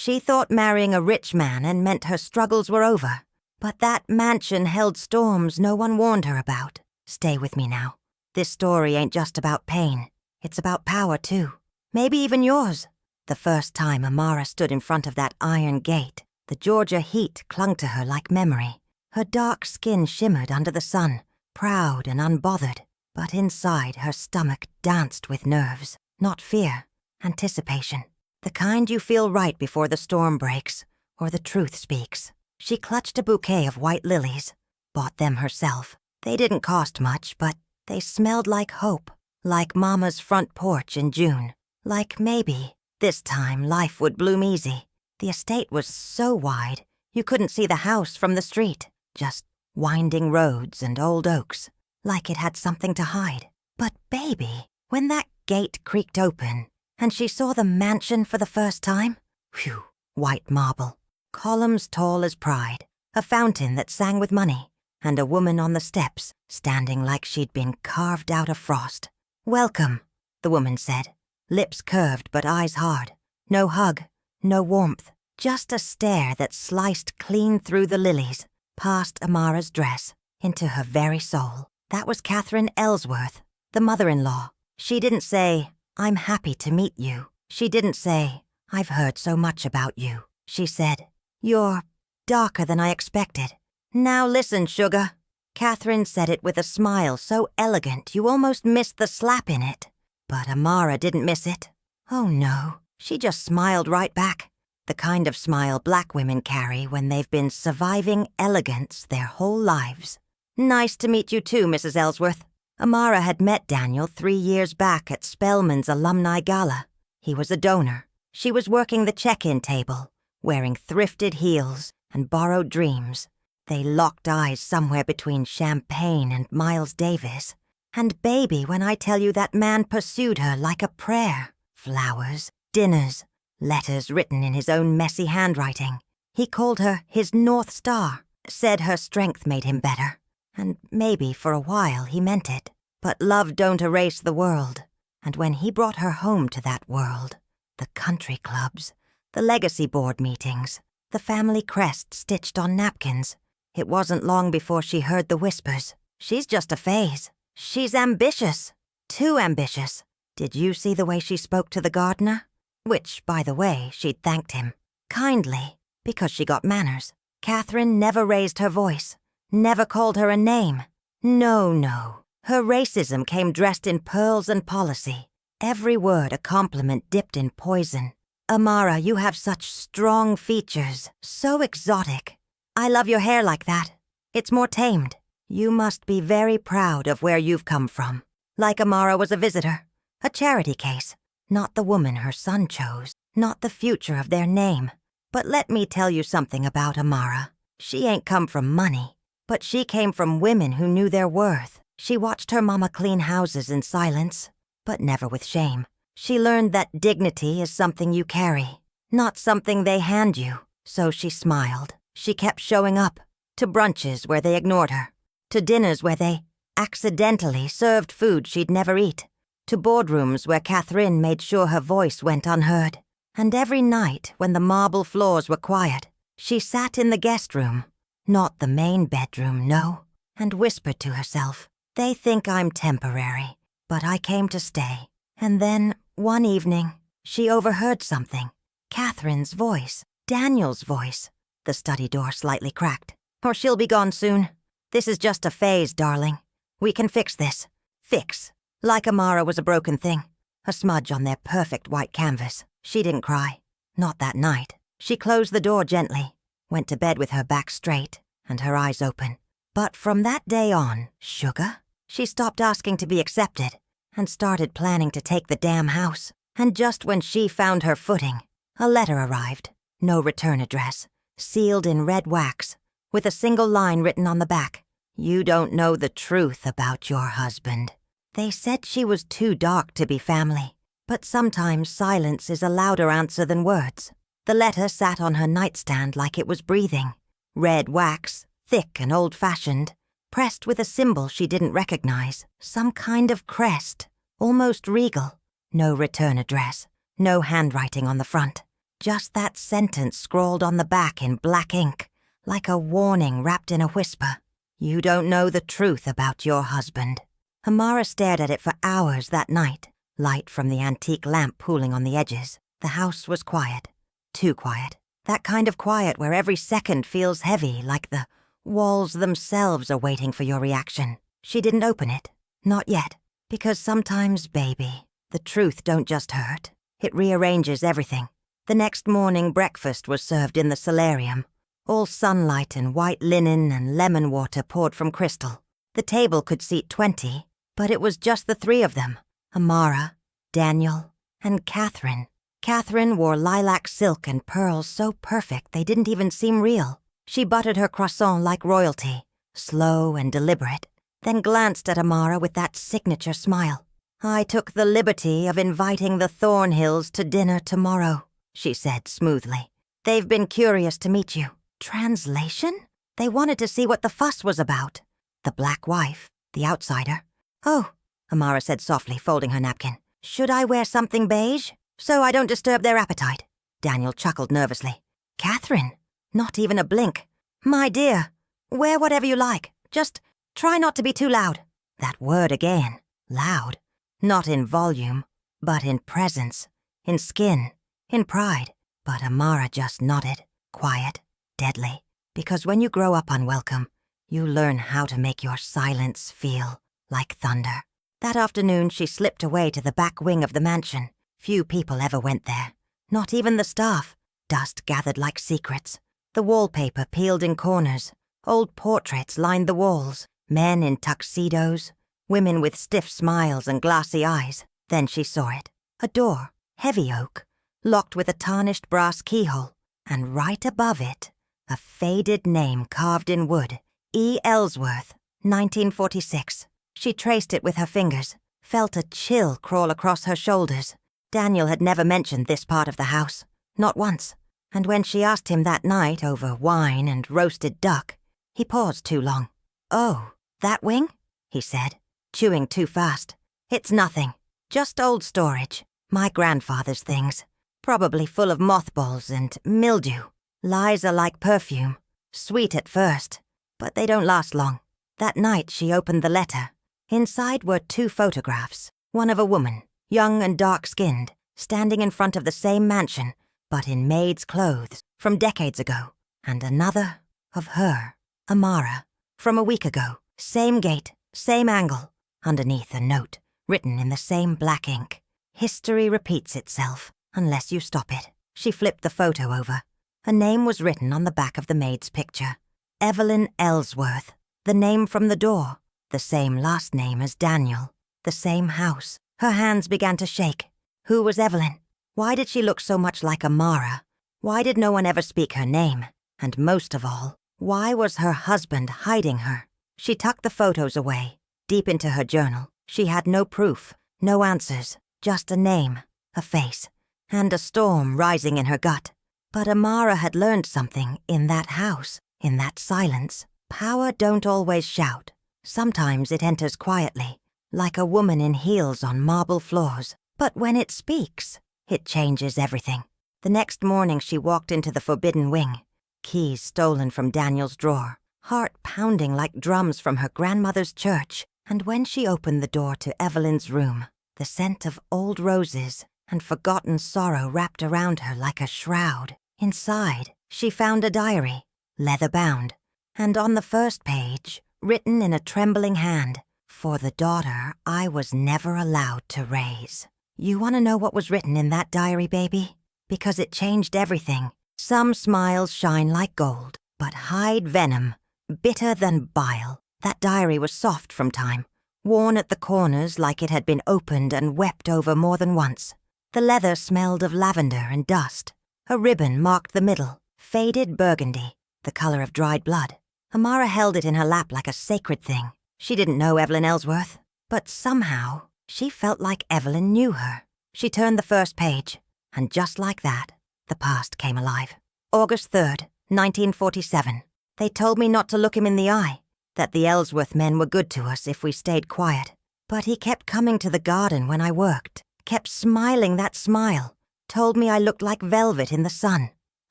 She thought marrying a rich man and meant her struggles were over. But that mansion held storms no one warned her about. Stay with me now. This story ain't just about pain. It's about power, too. Maybe even yours. The first time Amara stood in front of that iron gate, the Georgia heat clung to her like memory. Her dark skin shimmered under the sun, proud and unbothered. But inside, her stomach danced with nerves. Not fear, anticipation. The kind you feel right before the storm breaks, or the truth speaks. She clutched a bouquet of white lilies, bought them herself. They didn't cost much, but they smelled like hope, like Mama's front porch in June. Like maybe, this time, life would bloom easy. The estate was so wide, you couldn't see the house from the street. Just winding roads and old oaks, like it had something to hide. But baby, when that gate creaked open, and she saw the mansion for the first time, whew, white marble. Columns tall as pride, a fountain that sang with money, and a woman on the steps, standing like she'd been carved out of frost. "Welcome," the woman said, lips curved but eyes hard. No hug, no warmth, just a stare that sliced clean through the lilies, past Amara's dress, into her very soul. That was Catherine Ellsworth, the mother-in-law. She didn't say, "I'm happy to meet you." She didn't say, "I've heard so much about you." She said, "You're darker than I expected. Now listen, sugar." Catherine said it with a smile so elegant you almost missed the slap in it. But Amara didn't miss it. Oh no, she just smiled right back. The kind of smile black women carry when they've been surviving elegance their whole lives. "Nice to meet you too, Mrs. Ellsworth." Amara had met Daniel 3 years back at Spellman's alumni gala. He was a donor. She was working the check-in table, wearing thrifted heels and borrowed dreams. They locked eyes somewhere between Champagne and Miles Davis. And baby, when I tell you that man pursued her like a prayer. Flowers, dinners, letters written in his own messy handwriting. He called her his North Star, said her strength made him better. And maybe for a while he meant it. But love don't erase the world. And when he brought her home to that world, the country clubs, the legacy board meetings, the family crest stitched on napkins, it wasn't long before she heard the whispers. "She's just a phase. She's ambitious. Too ambitious." Did you see the way she spoke to the gardener? Which, by the way, she'd thanked him. Kindly, because she got manners. Catherine never raised her voice, never called her a name. No. Her racism came dressed in pearls and policy. Every word a compliment dipped in poison. "Amara, you have such strong features, so exotic. I love your hair like that. It's more tamed. You must be very proud of where you've come from." Like Amara was a visitor, a charity case, not the woman her son chose, not the future of their name. But let me tell you something about Amara. She ain't come from money, but she came from women who knew their worth. She watched her mama clean houses in silence, but never with shame. She learned that dignity is something you carry, not something they hand you. So she smiled. She kept showing up, to brunches where they ignored her, to dinners where they accidentally served food she'd never eat, to boardrooms where Catherine made sure her voice went unheard. And every night when the marble floors were quiet, she sat in the guest room, not the main bedroom, no, and whispered to herself, "They think I'm temporary, but I came to stay." And then, one evening, she overheard something. Catherine's voice, Daniel's voice. The study door slightly cracked. "Or she'll be gone soon. This is just a phase, darling. We can fix this. Fix." Like Amara was a broken thing, a smudge on their perfect white canvas. She didn't cry. Not that night. She closed the door gently, went to bed with her back straight and her eyes open. But from that day on, sugar, she stopped asking to be accepted and started planning to take the damn house. And just when she found her footing, a letter arrived. No return address, sealed in red wax, with a single line written on the back. "You don't know the truth about your husband." They said she was too dark to be family, but sometimes silence is a louder answer than words. The letter sat on her nightstand like it was breathing. Red wax, thick and old-fashioned, pressed with a symbol she didn't recognize. Some kind of crest, almost regal. No return address, no handwriting on the front. Just that sentence scrawled on the back in black ink, like a warning wrapped in a whisper. You don't know the truth about your husband. Amara stared at it for hours that night, light from the antique lamp pooling on the edges. The house was quiet. Too quiet. That kind of quiet where every second feels heavy, like the walls themselves are waiting for your reaction. She didn't open it. Not yet. Because sometimes, baby, the truth don't just hurt. It rearranges everything. The next morning, breakfast was served in the solarium. All sunlight and white linen and lemon water poured from crystal. The table could seat 20, but it was just the three of them. Amara, Daniel, and Catherine. Catherine wore lilac silk and pearls so perfect they didn't even seem real. She buttered her croissant like royalty, slow and deliberate, then glanced at Amara with that signature smile. I took the liberty of inviting the Thornhills to dinner tomorrow, she said smoothly. They've been curious to meet you. Translation? They wanted to see what the fuss was about. The black wife, the outsider. Oh, Amara said softly, folding her napkin. Should I wear something beige? So I don't disturb their appetite. Daniel chuckled nervously. Catherine, not even a blink. My dear, wear whatever you like. Just try not to be too loud. That word again. Loud. Not in volume, but in presence, in skin, in pride. But Amara just nodded, quiet, deadly. Because when you grow up unwelcome, you learn how to make your silence feel like thunder. That afternoon, she slipped away to the back wing of the mansion. Few people ever went there. Not even the staff. Dust gathered like secrets. The wallpaper peeled in corners. Old portraits lined the walls. Men in tuxedos. Women with stiff smiles and glassy eyes. Then she saw it. A door, heavy oak, locked with a tarnished brass keyhole. And right above it, a faded name carved in wood. E. Ellsworth, 1946. She traced it with her fingers, felt a chill crawl across her shoulders. Daniel had never mentioned this part of the house, not once. And when she asked him that night over wine and roasted duck, he paused too long. Oh, that wing? He said, chewing too fast. It's nothing, just old storage. My grandfather's things, probably full of mothballs and mildew. Lies are like perfume, sweet at first, but they don't last long. That night she opened the letter. Inside were 2 photographs, one of a woman, young and dark-skinned, standing in front of the same mansion, but in maid's clothes, from decades ago, and another of her, Amara, from a week ago, same gate, same angle, underneath a note, written in the same black ink. History repeats itself, unless you stop it. She flipped the photo over. A name was written on the back of the maid's picture. Evelyn Ellsworth, the name from the door, the same last name as Daniel, the same house. Her hands began to shake. Who was Evelyn? Why did she look so much like Amara? Why did no one ever speak her name? And most of all, why was her husband hiding her? She tucked the photos away, deep into her journal. She had no proof, no answers, just a name, a face, and a storm rising in her gut. But Amara had learned something in that house, in that silence. Power don't always shout. Sometimes it enters quietly, like a woman in heels on marble floors. But when it speaks, it changes everything. The next morning she walked into the forbidden wing, keys stolen from Daniel's drawer, heart pounding like drums from her grandmother's church. And when she opened the door to Evelyn's room, the scent of old roses and forgotten sorrow wrapped around her like a shroud. Inside, she found a diary, leather-bound, and on the first page, written in a trembling hand, "For the daughter I was never allowed to raise." You want to know what was written in that diary, baby? Because it changed everything. Some smiles shine like gold, but hide venom, bitter than bile. That diary was soft from time, worn at the corners like it had been opened and wept over more than once. The leather smelled of lavender and dust. A ribbon marked the middle, faded burgundy, the color of dried blood. Amara held it in her lap like a sacred thing. She didn't know Evelyn Ellsworth, but somehow she felt like Evelyn knew her. She turned the first page, and just like that, the past came alive. August 3rd, 1947. They told me not to look him in the eye, that the Ellsworth men were good to us if we stayed quiet. But he kept coming to the garden when I worked, kept smiling that smile, Told me I looked like velvet in the sun.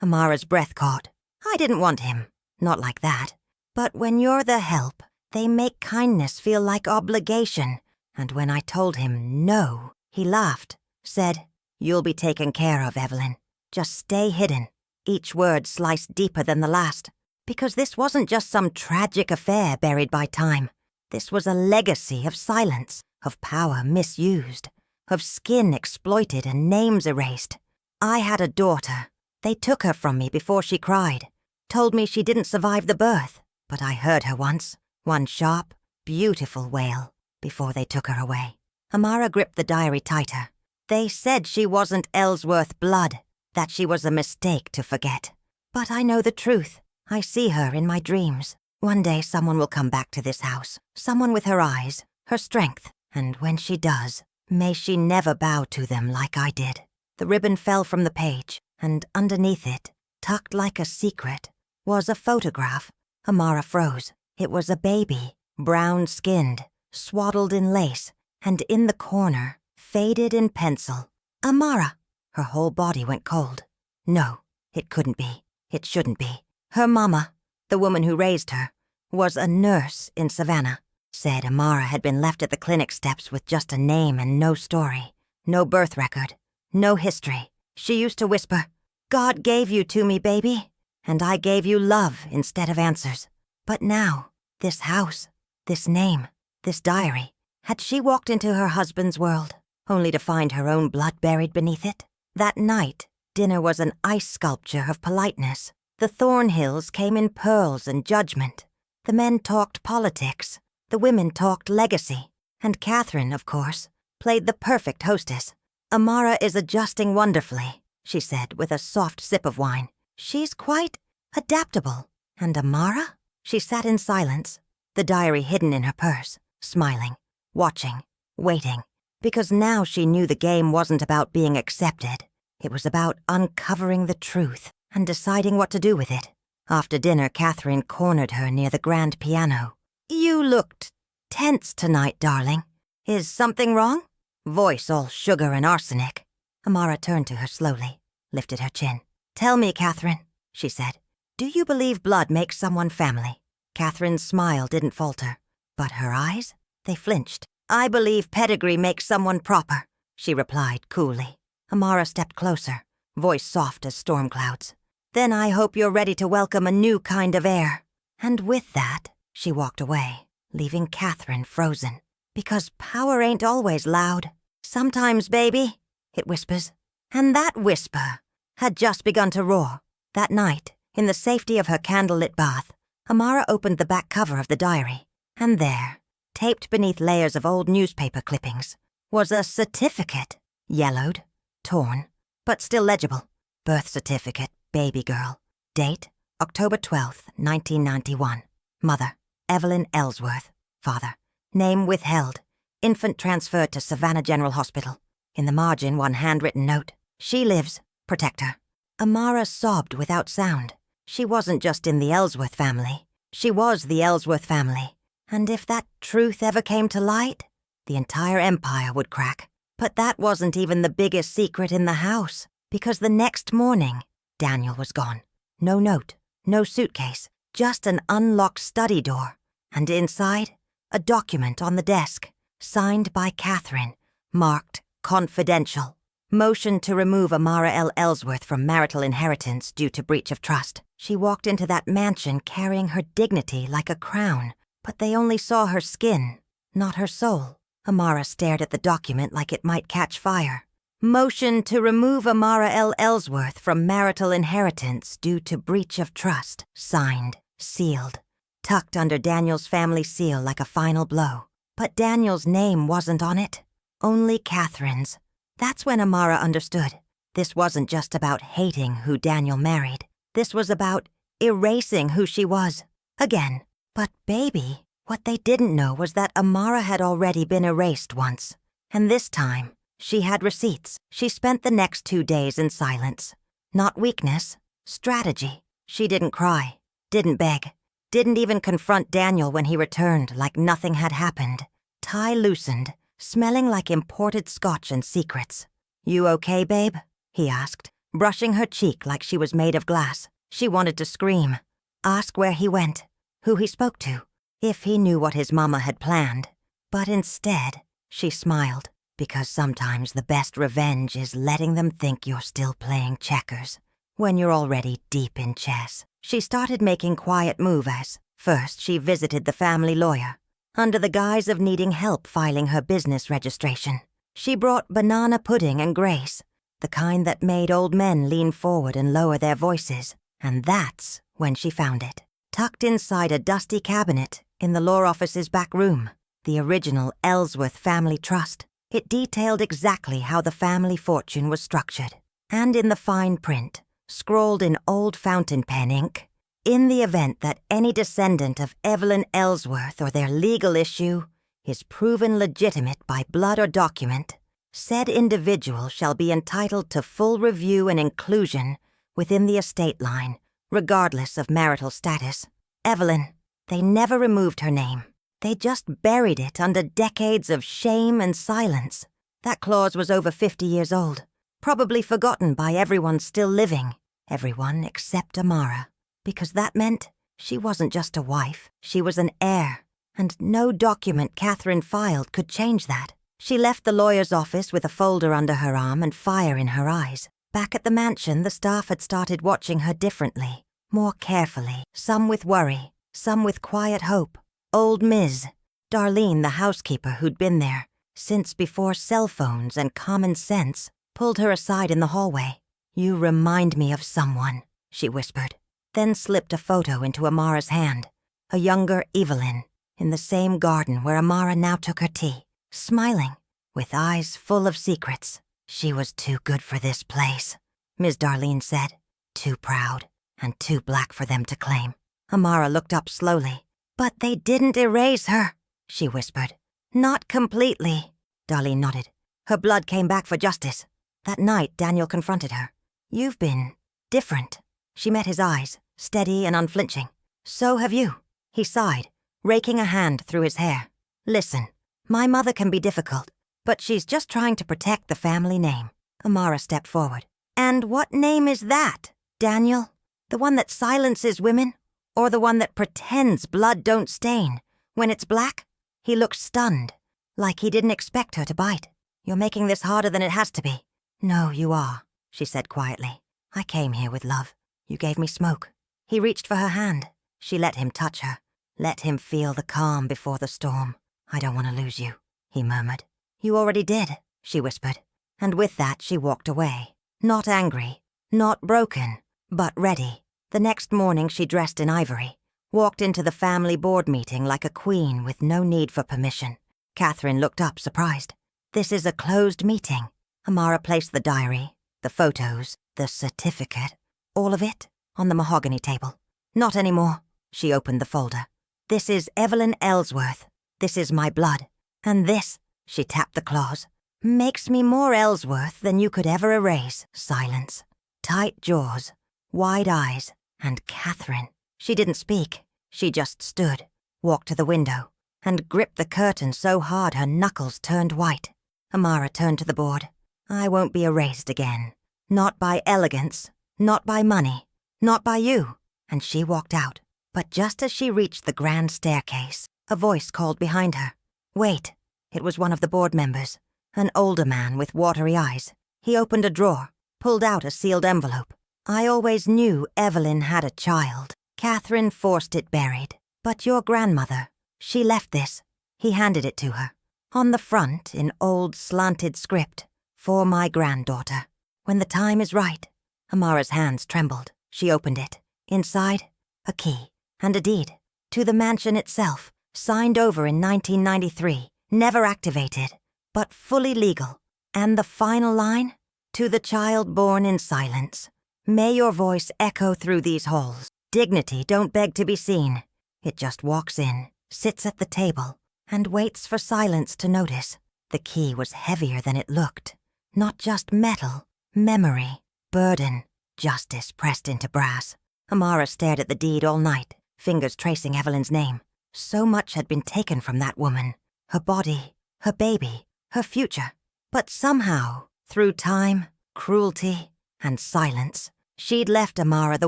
Amara's breath caught. I didn't want him. Not like that. But when you're the help, they make kindness feel like obligation. And when I told him no, he laughed, said, "You'll be taken care of, Evelyn. Just stay hidden." Each word sliced deeper than the last. Because this wasn't just some tragic affair buried by time. This was a legacy of silence, of power misused, of skin exploited and names erased. I had a daughter. They took her from me before she cried. Told me she didn't survive the birth. But I heard her once. One sharp, beautiful wail before they took her away. Amara gripped the diary tighter. They said she wasn't Ellsworth blood, that she was a mistake to forget. But I know the truth. I see her in my dreams. One day someone will come back to this house. Someone with her eyes, her strength. And when she does, may she never bow to them like I did. The ribbon fell from the page, and underneath it, tucked like a secret, was a photograph. Amara froze. It was a baby, brown-skinned, swaddled in lace, and in the corner, faded in pencil. Amara! Her whole body went cold. No, it couldn't be. It shouldn't be. Her mama, the woman who raised her, was a nurse in Savannah. Said Amara had been left at the clinic steps with just a name and no story, no birth record, no history. She used to whisper, "God gave you to me, baby, and I gave you love instead of answers." But now, this house, this name, this diary, had she walked into her husband's world, only to find her own blood buried beneath it? That night, dinner was an ice sculpture of politeness. The Thornhills came in pearls and judgment. The men talked politics. The women talked legacy. And Catherine, of course, played the perfect hostess. "Amara is adjusting wonderfully," she said with a soft sip of wine. "She's quite adaptable." And Amara? She sat in silence, the diary hidden in her purse, smiling, watching, waiting. Because now she knew the game wasn't about being accepted. It was about uncovering the truth and deciding what to do with it. After dinner, Catherine cornered her near the grand piano. "You looked tense tonight, darling. Is something wrong?" Voice all sugar and arsenic. Amara turned to her slowly, lifted her chin. "Tell me, Catherine," she said, "do you believe blood makes someone family?" Catherine's smile didn't falter, but her eyes, they flinched. "I believe pedigree makes someone proper," she replied coolly. Amara stepped closer, voice soft as storm clouds. "Then I hope you're ready to welcome a new kind of heir." And with that, she walked away, leaving Catherine frozen. Because power ain't always loud. "Sometimes, baby," it whispers. And that whisper had just begun to roar. That night, in the safety of her candlelit bath, Amara opened the back cover of the diary. And there, taped beneath layers of old newspaper clippings, was a certificate. Yellowed, torn, but still legible. Birth certificate, baby girl. Date, October 12th, 1991. Mother, Evelyn Ellsworth. Father, name withheld. Infant transferred to Savannah General Hospital. In the margin, one handwritten note. "She lives. Protect her." Amara sobbed without sound. She wasn't just in the Ellsworth family. She was the Ellsworth family. And if that truth ever came to light, the entire empire would crack. But that wasn't even the biggest secret in the house, because the next morning, Daniel was gone. No note, no suitcase, just an unlocked study door. And inside, a document on the desk, signed by Catherine, marked confidential. Motion to remove Amara L. Ellsworth from marital inheritance due to breach of trust. She walked into that mansion carrying her dignity like a crown, but they only saw her skin, not her soul. Amara stared at the document like it might catch fire. Motion to remove Amara L. Ellsworth from marital inheritance due to breach of trust. Signed, sealed, tucked under Daniel's family seal like a final blow. But Daniel's name wasn't on it, only Catherine's. That's when Amara understood. This wasn't just about hating who Daniel married. This was about erasing who she was. Again. But baby, what they didn't know was that Amara had already been erased once. And this time, she had receipts. She spent the next 2 days in silence. Not weakness, strategy. She didn't cry, didn't beg, didn't even confront Daniel when he returned like nothing had happened. Tie loosened, smelling like imported scotch and secrets. "You okay, babe?" he asked, brushing her cheek like she was made of glass. She wanted to scream, ask where he went, who he spoke to, if he knew what his mama had planned. But instead, she smiled, because sometimes the best revenge is letting them think you're still playing checkers when you're already deep in chess. She started making quiet moves as, first, she visited the family lawyer. Under the guise of needing help filing her business registration, she brought banana pudding and grace, the kind that made old men lean forward and lower their voices, and that's when she found it, tucked inside a dusty cabinet in the law office's back room, the original Ellsworth family trust. It detailed exactly how the family fortune was structured, and in the fine print, scrawled in old fountain pen ink, in the event that any descendant of Evelyn Ellsworth or their legal issue is proven legitimate by blood or document, said individual shall be entitled to full review and inclusion within the estate line, regardless of marital status. Evelyn, they never removed her name. They just buried it under decades of shame and silence. That clause was over 50 years old, probably forgotten by everyone still living, everyone except Amara, because that meant she wasn't just a wife, she was an heir, and no document Catherine filed could change that. She left the lawyer's office with a folder under her arm and fire in her eyes. Back at the mansion, the staff had started watching her differently, more carefully, some with worry, some with quiet hope. Old Ms. Darlene, the housekeeper who'd been there since before cell phones and common sense, pulled her aside in the hallway. "You remind me of someone," she whispered, then slipped a photo into Amara's hand, a younger Evelyn, in the same garden where Amara now took her tea, smiling, with eyes full of secrets. "She was too good for this place," Ms. Darlene said, "too proud and too black for them to claim." Amara looked up slowly. "But they didn't erase her," she whispered. "Not completely." Darlene nodded. Her blood came back for justice. That night, Daniel confronted her. "You've been different." She met his eyes, steady and unflinching. "So have you." He sighed, raking a hand through his hair. "Listen, my mother can be difficult, but she's just trying to protect the family name." Amara stepped forward. "And what name is that, Daniel? The one that silences women? Or the one that pretends blood don't stain when it's black?" He looked stunned, like he didn't expect her to bite. "You're making this harder than it has to be." "No, you are," she said quietly. "I came here with love. You gave me smoke." He reached for her hand. She let him touch her, let him feel the calm before the storm. "I don't want to lose you," he murmured. "You already did," she whispered. And with that she walked away, not angry, not broken, but ready. The next morning she dressed in ivory, walked into the family board meeting like a queen with no need for permission. Catherine looked up surprised. "This is a closed meeting." Amara placed the diary, the photos, the certificate, all of it, on the mahogany table. "Not anymore." She opened the folder. "This is Evelyn Ellsworth. This is my blood. And this," she tapped the clause, "makes me more Ellsworth than you could ever erase." Silence. Tight jaws, wide eyes, and Catherine. She didn't speak. She just stood, walked to the window, and gripped the curtain so hard her knuckles turned white. Amara turned to the board. "I won't be erased again. Not by elegance, not by money, not by you." And she walked out. But just as she reached the grand staircase, a voice called behind her. "Wait." It was one of the board members, an older man with watery eyes. He opened a drawer, pulled out a sealed envelope. "I always knew Evelyn had a child. Catherine forced it buried. But your grandmother, she left this." He handed it to her. On the front, in old slanted script, "For my granddaughter. When the time is right." Amara's hands trembled. She opened it. Inside, a key and a deed to the mansion itself, signed over in 1993, never activated, but fully legal. And the final line? "To the child born in silence. May your voice echo through these halls. Dignity don't beg to be seen. It just walks in, sits at the table, and waits for silence to notice." The key was heavier than it looked. Not just metal, memory, burden, justice pressed into brass. Amara stared at the deed all night, fingers tracing Evelyn's name. So much had been taken from that woman. Her body, her baby, her future. But somehow, through time, cruelty, and silence. She'd left Amara the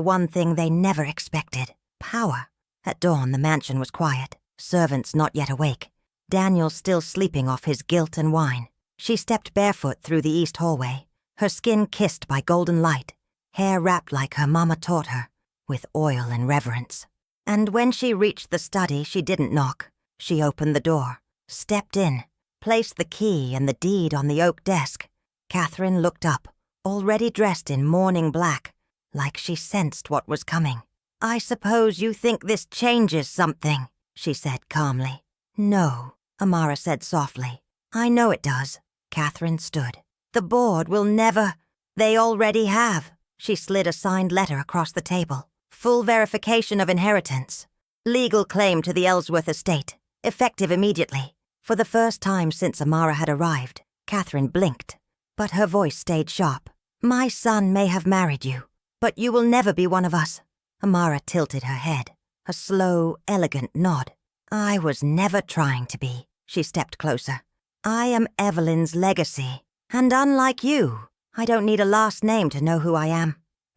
one thing they never expected: power. At dawn, the mansion was quiet, servants not yet awake, Daniel still sleeping off his guilt and wine. She stepped barefoot through the east hallway, her skin kissed by golden light, hair wrapped like her mama taught her, with oil and reverence. And when she reached the study, she didn't knock. She opened the door, stepped in, placed the key and the deed on the oak desk. Catherine looked up, already dressed in mourning black, like she sensed what was coming. "I suppose you think this changes something," she said calmly. "No," Amara said softly. "I know it does." Catherine stood. "The board will never—" "They already have." She slid a signed letter across the table. "Full verification of inheritance. Legal claim to the Ellsworth estate. Effective immediately." For the first time since Amara had arrived, Catherine blinked, but her voice stayed sharp. "My son may have married you, but you will never be one of us." Amara tilted her head, a slow, elegant nod. "I was never trying to be." She stepped closer. "I am Evelyn's legacy, and unlike you, I don't need a last name to know who I am."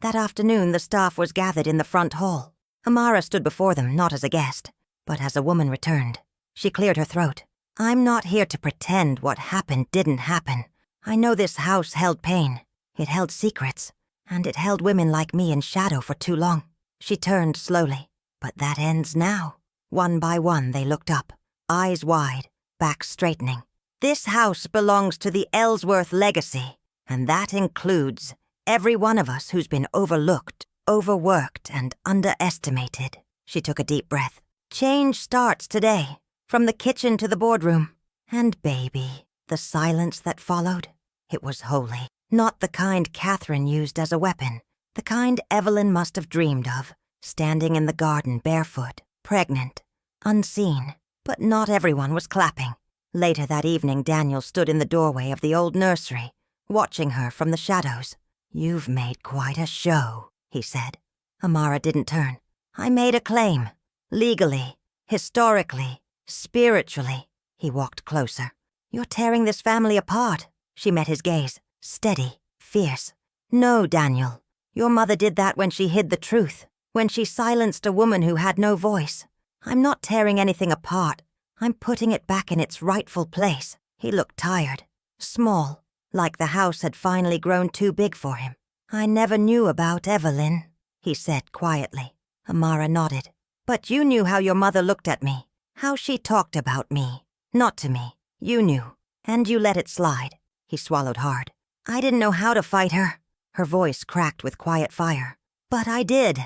That afternoon, the staff was gathered in the front hall. Amara stood before them not as a guest, but as a woman returned. She cleared her throat. "I'm not here to pretend what happened didn't happen. I know this house held pain. It held secrets, and it held women like me in shadow for too long." She turned slowly. "But that ends now." One by one they looked up, eyes wide, back straightening. "This house belongs to the Ellsworth legacy, and that includes every one of us who's been overlooked, overworked, and underestimated." She took a deep breath. "Change starts today, from the kitchen to the boardroom. And baby," the silence that followed, it was holy. Not the kind Catherine used as a weapon, the kind Evelyn must have dreamed of, standing in the garden barefoot, pregnant, unseen. But not everyone was clapping. Later that evening, Daniel stood in the doorway of the old nursery, watching her from the shadows. "You've made quite a show," he said. Amara didn't turn. "I made a claim. Legally, historically, spiritually." He walked closer. "You're tearing this family apart." She met his gaze, steady, fierce. "No, Daniel. Your mother did that when she hid the truth, when she silenced a woman who had no voice. I'm not tearing anything apart. I'm putting it back in its rightful place." He looked tired, small, like the house had finally grown too big for him. "I never knew about Evelyn," he said quietly. Amara nodded. "But you knew how your mother looked at me, how she talked about me. Not to me. You knew. And you let it slide." He swallowed hard. "I didn't know how to fight her." Her voice cracked with quiet fire. "But I did."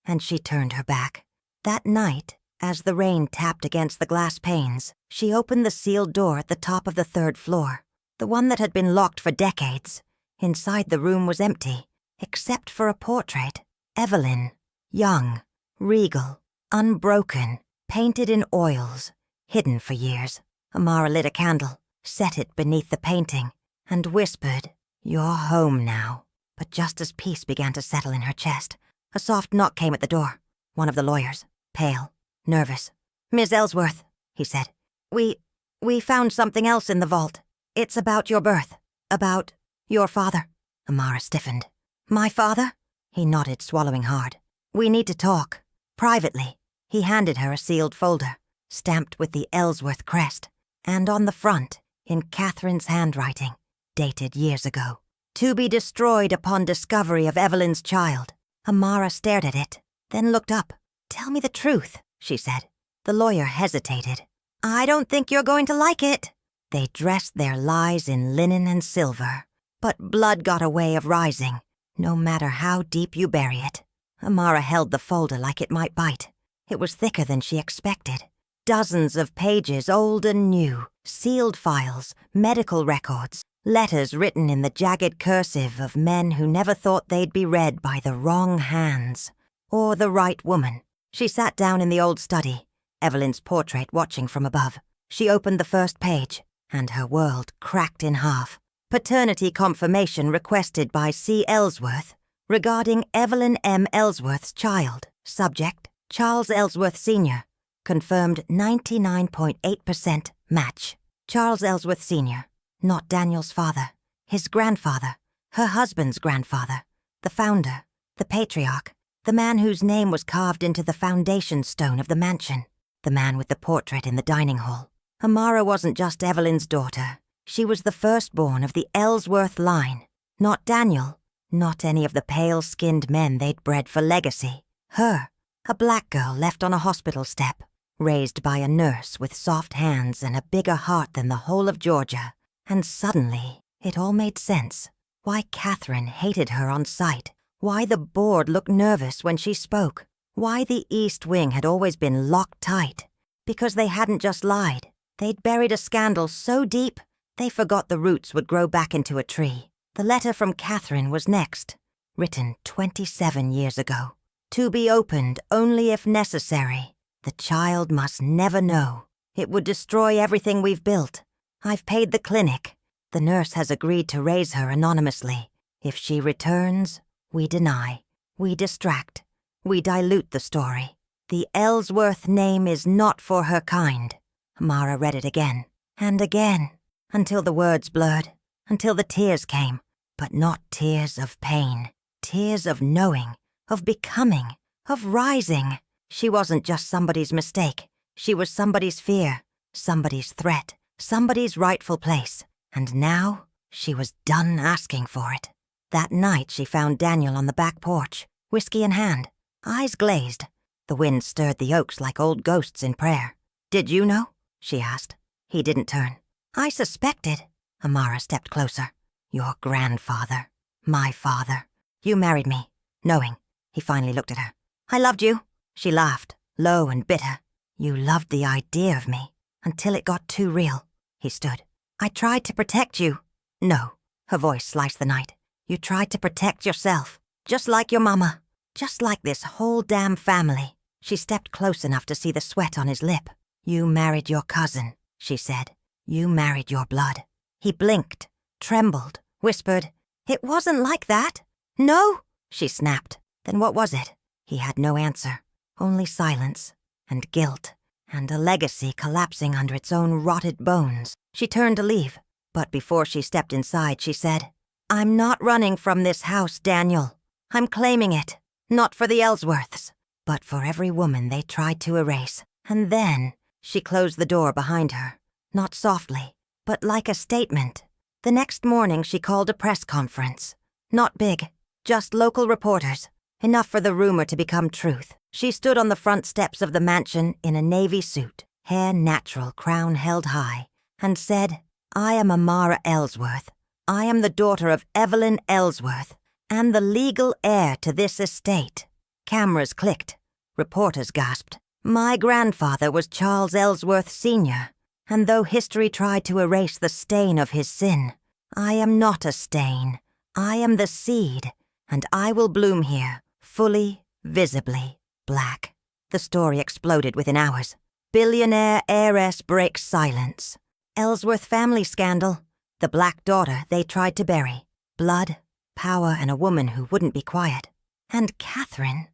And she turned her back. That night, as the rain tapped against the glass panes, she opened the sealed door at the top of the 3rd floor, the one that had been locked for decades. Inside, the room was empty, except for a portrait. Evelyn, young, regal, unbroken, painted in oils, hidden for years. Amara lit a candle, set it beneath the painting, and whispered, "You're home now." But just as peace began to settle in her chest, a soft knock came at the door. One of the lawyers, pale, nervous. "Miss Ellsworth," he said. We found something else in the vault. It's about your birth. About your father." Amara stiffened. "My father?" He nodded, swallowing hard. "We need to talk. Privately." He handed her a sealed folder, stamped with the Ellsworth crest, and on the front, in Catherine's handwriting, dated years ago. "To be destroyed upon discovery of Evelyn's child." Amara stared at it, then looked up. "Tell me the truth," she said. The lawyer hesitated. "I don't think you're going to like it." They dressed their lies in linen and silver, but blood got a way of rising, no matter how deep you bury it. Amara held the folder like it might bite. It was thicker than she expected. Dozens of pages, old and new, sealed files, medical records, letters written in the jagged cursive of men who never thought they'd be read by the wrong hands, or the right woman. She sat down in the old study, Evelyn's portrait watching from above. She opened the first page, and her world cracked in half. Paternity confirmation requested by C. Ellsworth regarding Evelyn M. Ellsworth's child. Subject, Charles Ellsworth Sr. Confirmed 99.8% match. Charles Ellsworth Sr., not Daniel's father, his grandfather, Her husband's grandfather, the founder, the patriarch, the man whose name was carved into the foundation stone of the mansion, the man with the portrait in the dining hall. Amara wasn't just Evelyn's daughter. She was the firstborn of the Ellsworth line. Not Daniel, not any of the pale-skinned men they'd bred for legacy. Her, a black girl left on a hospital step, raised by a nurse with soft hands and a bigger heart than the whole of Georgia. And suddenly, it all made sense. Why Catherine hated her on sight. Why the board looked nervous when she spoke. Why the East Wing had always been locked tight. Because they hadn't just lied. They'd buried a scandal so deep, they forgot the roots would grow back into a tree. The letter from Catherine was next, written 27 years ago. To be opened only if necessary. The child must never know. It would destroy everything we've built. I've paid the clinic. The nurse has agreed to raise her anonymously. If she returns, we deny. We distract. We dilute the story. The Ellsworth name is not for her kind. Amara read it again and again, until the words blurred, until the tears came, but not tears of pain. Tears of knowing, of becoming, of rising. She wasn't just somebody's mistake. She was somebody's fear, somebody's threat, somebody's rightful place. And now, she was done asking for it. That night she found Daniel on the back porch, whiskey in hand, eyes glazed. The wind stirred the oaks like old ghosts in prayer. "Did you know?" she asked. He didn't turn. "I suspected." Amara stepped closer. "Your grandfather. My father. You married me, knowing." He finally looked at her. "I loved you." She laughed, low and bitter. "You loved the idea of me, until it got too real." He stood. "I tried to protect you." "No." Her voice sliced the night. "You tried to protect yourself. Just like your mama. Just like this whole damn family." She stepped close enough to see the sweat on his lip. "You married your cousin," she said. "You married your blood." He blinked, trembled, whispered, "It wasn't like that." "No," she snapped. "Then what was it?" He had no answer. Only silence, and guilt, and a legacy collapsing under its own rotted bones. She turned to leave, but before she stepped inside, she said, "I'm not running from this house, Daniel. I'm claiming it, not for the Ellsworths, but for every woman they tried to erase." And then she closed the door behind her, not softly, but like a statement. The next morning she called a press conference. Not big, just local reporters, enough for the rumor to become truth. She stood on the front steps of the mansion in a navy suit, hair natural, crown held high, and said, "I am Amara Ellsworth. I am the daughter of Evelyn Ellsworth, and the legal heir to this estate." Cameras clicked. Reporters gasped. "My grandfather was Charles Ellsworth Sr., and though history tried to erase the stain of his sin, I am not a stain. I am the seed, and I will bloom here, fully, visibly, black." The story exploded within hours. Billionaire heiress breaks silence. Ellsworth family scandal. The black daughter they tried to bury. Blood, power, and a woman who wouldn't be quiet. And Catherine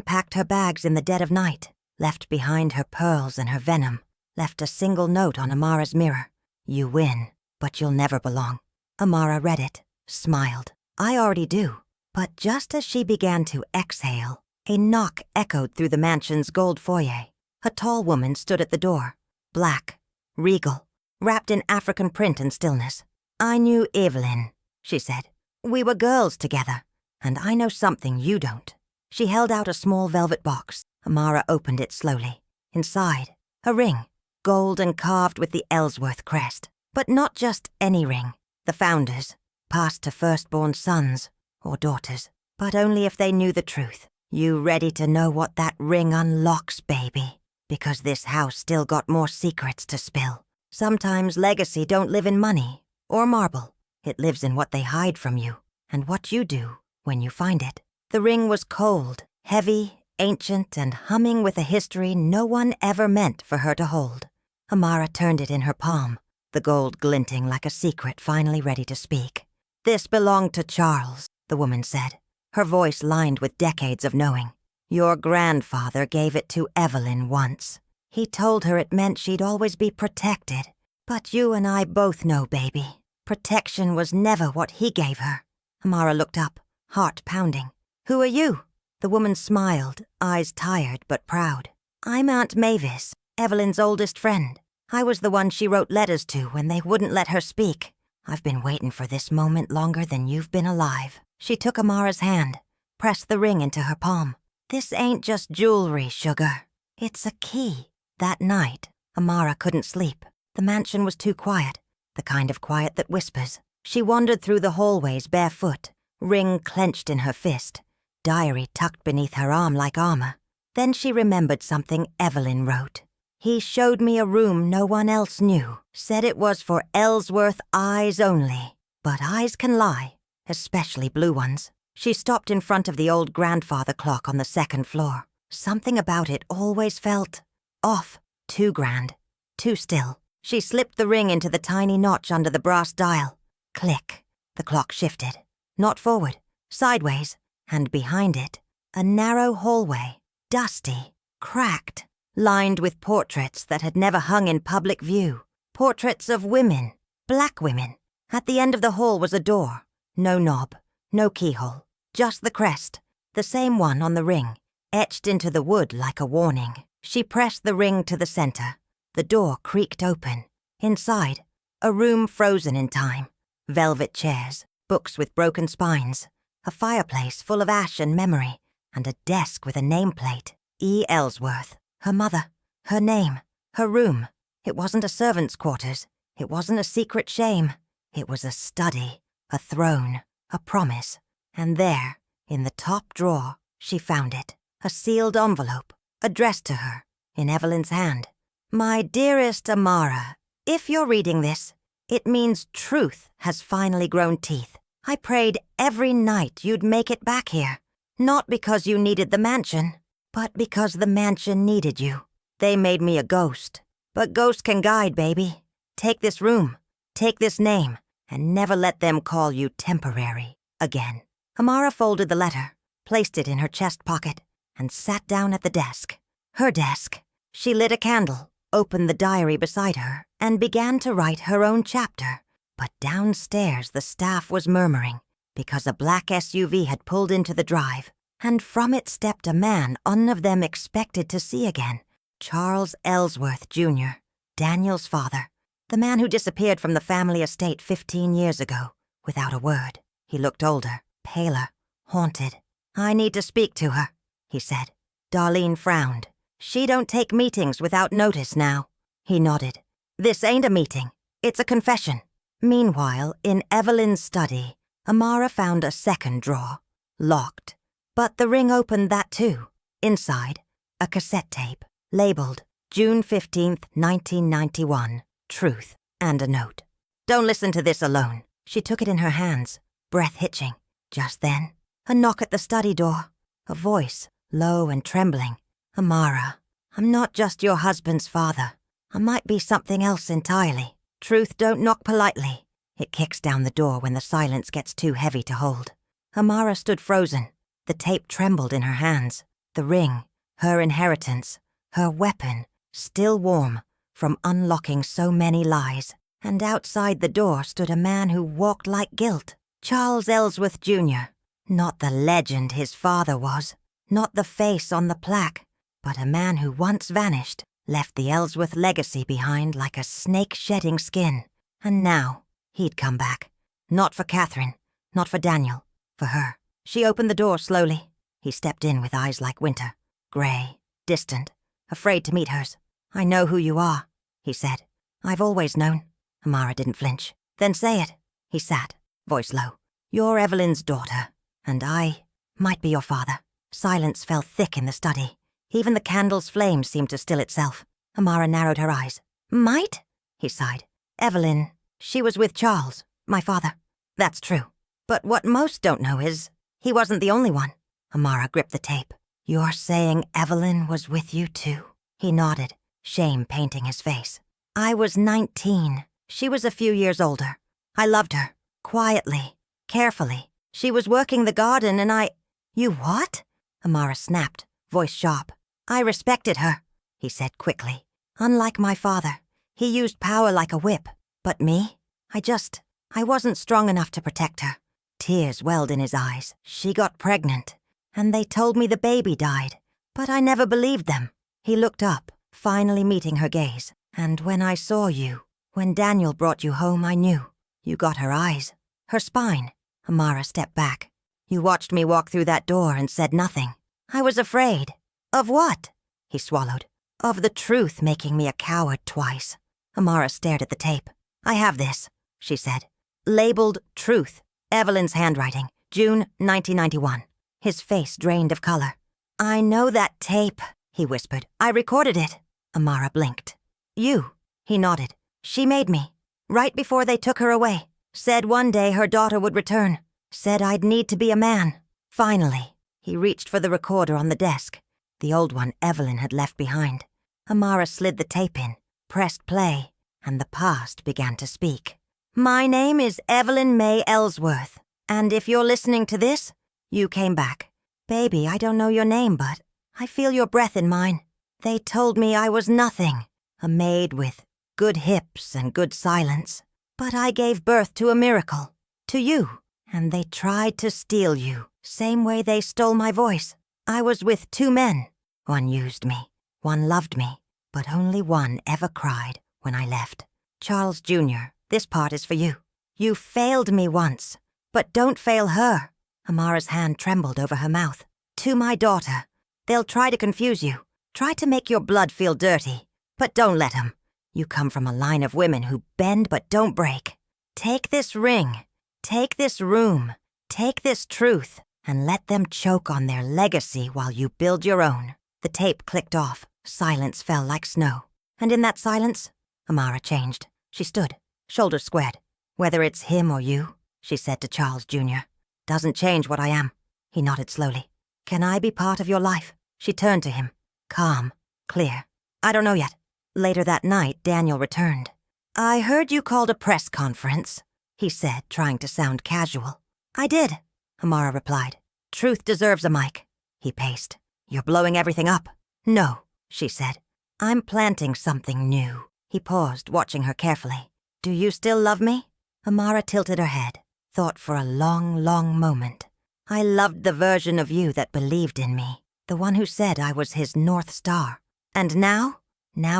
packed her bags in the dead of night, left behind her pearls and her venom, left a single note on Amara's mirror. "You win, but you'll never belong." Amara read it, smiled. "I already do." But just as she began to exhale, a knock echoed through the mansion's gold foyer. A tall woman stood at the door, black, regal, wrapped in African print and stillness. "I knew Evelyn," she said. "We were girls together, and I know something you don't." She held out a small velvet box. Amara opened it slowly. Inside, a ring, gold and carved with the Ellsworth crest. But not just any ring. The founders, passed to firstborn sons or daughters, but only if they knew the truth. "You ready to know what that ring unlocks, baby? Because this house still got more secrets to spill. Sometimes legacy don't live in money or marble. It lives in what they hide from you and what you do when you find it." The ring was cold, heavy, ancient, and humming with a history no one ever meant for her to hold. Amara turned it in her palm, the gold glinting like a secret finally ready to speak. "This belonged to Charles," the woman said, her voice lined with decades of knowing. "Your grandfather gave it to Evelyn once. He told her it meant she'd always be protected. But you and I both know, baby, protection was never what he gave her. Amara looked up, heart pounding. "Who are you?" The woman smiled, eyes tired but proud. "I'm Aunt Mavis, Evelyn's oldest friend. I was the one she wrote letters to when they wouldn't let her speak. I've been waiting for this moment longer than you've been alive." She took Amara's hand, pressed the ring into her palm. "This ain't just jewelry, sugar. It's a key." That night, Amara couldn't sleep. The mansion was too quiet, the kind of quiet that whispers. She wandered through the hallways barefoot, ring clenched in her fist, diary tucked beneath her arm like armor. Then she remembered something Evelyn wrote. "He showed me a room no one else knew, said it was for Ellsworth eyes only. But eyes can lie, especially blue ones." She stopped in front of the old grandfather clock on the second floor. Something about it always felt off, too grand, too still. She slipped the ring into the tiny notch under the brass dial. Click. The clock shifted. Not forward, sideways, and behind it, a narrow hallway, dusty, cracked, lined with portraits that had never hung in public view. Portraits of women, black women. At the end of the hall was a door. No knob, no keyhole, just the crest, the same one on the ring, etched into the wood like a warning. She pressed the ring to the center. The door creaked open. Inside, a room frozen in time. Velvet chairs, books with broken spines, a fireplace full of ash and memory, and a desk with a nameplate. E. Ellsworth. Her mother. Her name. Her room. It wasn't a servant's quarters. It wasn't a secret shame. It was a study, a throne, a promise. And there, in the top drawer, she found it. A sealed envelope, addressed to her, in Evelyn's hand. "My dearest Amara, if you're reading this, it means truth has finally grown teeth. I prayed every night you'd make it back here. Not because you needed the mansion, but because the mansion needed you. They made me a ghost. But ghosts can guide, baby. Take this room, take this name, and never let them call you temporary again." Amara folded the letter, placed it in her chest pocket, and sat down at the desk. Her desk. She lit a candle, opened the diary beside her, and began to write her own chapter. But downstairs the staff was murmuring, because a black SUV had pulled into the drive, and from it stepped a man none of them expected to see again. Charles Ellsworth, Jr., Daniel's father, the man who disappeared from the family estate 15 years ago, without a word. He looked older, paler, haunted. "I need to speak to her," he said. Darlene frowned. "She don't take meetings without notice now." He nodded. "This ain't a meeting. It's a confession." Meanwhile, in Evelyn's study, Amara found a second drawer, locked. But the ring opened that too. Inside, a cassette tape, labeled June 15th, 1991, Truth, and a note. "Don't listen to this alone." She took it in her hands, breath hitching. Just then, a knock at the study door. A voice, low and trembling. "Amara, I'm not just your husband's father. I might be something else entirely. Truth don't knock politely." It kicks down the door when the silence gets too heavy to hold. Amara stood frozen. The tape trembled in her hands. The ring, her inheritance, her weapon, still warm from unlocking so many lies. And outside the door stood a man who walked like guilt. Charles Ellsworth, Jr. Not the legend his father was, not the face on the plaque, but a man who once vanished, left the Ellsworth legacy behind like a snake shedding skin. And now, he'd come back. Not for Catherine, not for Daniel, for her. She opened the door slowly. He stepped in with eyes like winter, gray, distant, afraid to meet hers. "I know who you are," he said. "I've always known." Amara didn't flinch. "Then say it." He sat, voice low. "You're Evelyn's daughter, and I might be your father." Silence fell thick in the study. Even the candle's flame seemed to still itself. Amara narrowed her eyes. "Might?" He sighed. "Evelyn, she was with Charles, my father. That's true. But what most don't know is, he wasn't the only one." Amara gripped the tape. "You're saying Evelyn was with you too?" He nodded, shame painting his face. "I was 19. She was a few years older. I loved her, quietly, carefully. She was working the garden and I—" "You what?" Amara snapped, voice sharp. "I respected her," he said quickly. "Unlike my father, he used power like a whip. But me? I wasn't strong enough to protect her. Tears welled in his eyes. She got pregnant, and they told me the baby died. But I never believed them. He looked up, finally meeting her gaze. And when I saw you, when Daniel brought you home, I knew. You got her eyes, her spine. Amara stepped back. You watched me walk through that door and said nothing. I was afraid. Of what? He swallowed. Of the truth making me a coward twice. Amara stared at the tape. I have this, she said. Labeled Truth. Evelyn's handwriting. June 1991. His face drained of color. I know that tape, he whispered. I recorded it. Amara blinked. You? He nodded. She made me. Right before they took her away. Said one day her daughter would return. Said I'd need to be a man. Finally, he reached for the recorder on the desk. The old one Evelyn had left behind. Amara slid the tape in, pressed play, and the past began to speak. My name is Evelyn May Ellsworth, and if you're listening to this, you came back. Baby, I don't know your name, but I feel your breath in mine. They told me I was nothing, a maid with good hips and good silence. But I gave birth to a miracle, to you, and they tried to steal you, same way they stole my voice. I was with two men. One used me, one loved me, but only one ever cried when I left. Charles Jr., this part is for you. You failed me once, but don't fail her. Amara's hand trembled over her mouth. To my daughter. They'll try to confuse you, try to make your blood feel dirty, but don't let 'em. You come from a line of women who bend but don't break. Take this ring, take this room, take this truth, and let them choke on their legacy while you build your own. The tape clicked off. Silence fell like snow. And in that silence, Amara changed. She stood, shoulders squared. Whether it's him or you, she said to Charles Jr., doesn't change what I am. He nodded slowly. Can I be part of your life? She turned to him, calm, clear. I don't know yet. Later that night, Daniel returned. I heard you called a press conference, he said, trying to sound casual. I did, Amara replied. Truth deserves a mic. He paced. You're blowing everything up. No, she said. I'm planting something new. He paused, watching her carefully. Do you still love me? Amara tilted her head, thought for a long, long moment. I loved the version of you that believed in me, the one who said I was his North Star. And now